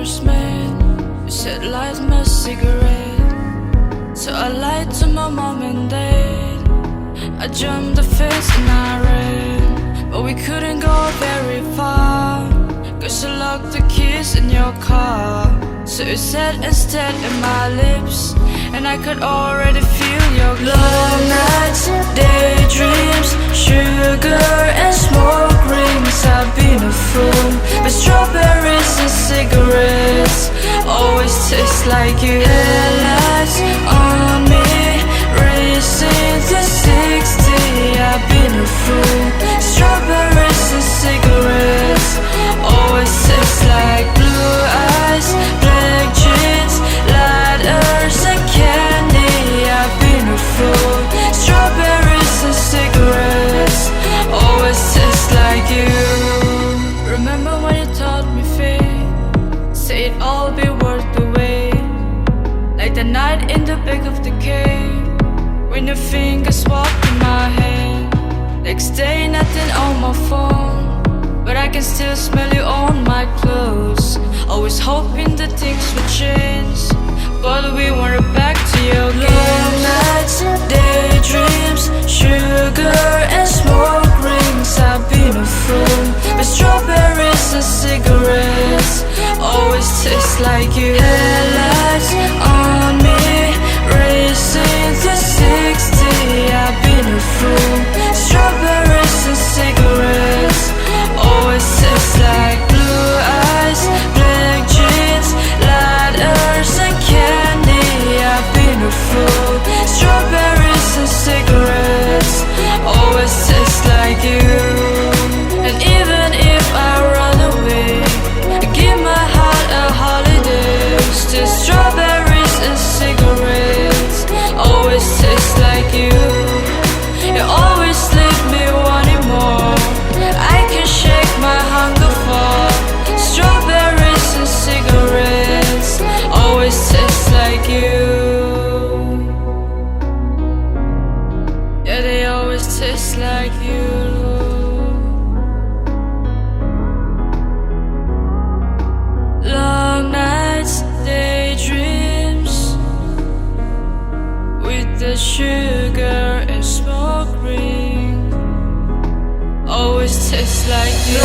first met, you said light my cigarette. So I lied to my mom and dad. I jumped the fence and I ran, but we couldn't go very far, cause you locked the keys in your car. So you said instead in my lips, and I could already feel your long nights, daydreams, sugar and smoke rings. I've been a fool, but strawberries and cigarettes always taste like you. Headlights on me, racing to 60. I've been a fool, strawberries and cigarettes always taste like blue eyes, black jeans, ladders and candy. I've been a fool, strawberries and cigarettes always taste like you. Remember when you taught me fate, say it all be worth the wait. Like the night in the back of the cave, when your fingers walk in my hand. Next day nothing on my phone, but I can still smell you on my clothes. Always hoping that things would change, but we weren't back to your long nights, daydreams, sugar and smoke rings. I've been a fool, but strawberries and cigarettes always taste like you. Headlights on me, racing to 60. I've been a fool, strawberries and cigarettes always taste like blue eyes, black jeans, ladders and candy. I've been a fool, strawberries and cigarettes always taste like you. And even if I run away, I give my heart a holiday, still strawberries and cigarettes always taste like you. You always leave me wanting more, I can shake my hunger for. Strawberries and cigarettes always taste like you. Yeah, they always taste like you. Long nights, daydreams, with the sugar and smoke ring, always tastes like you.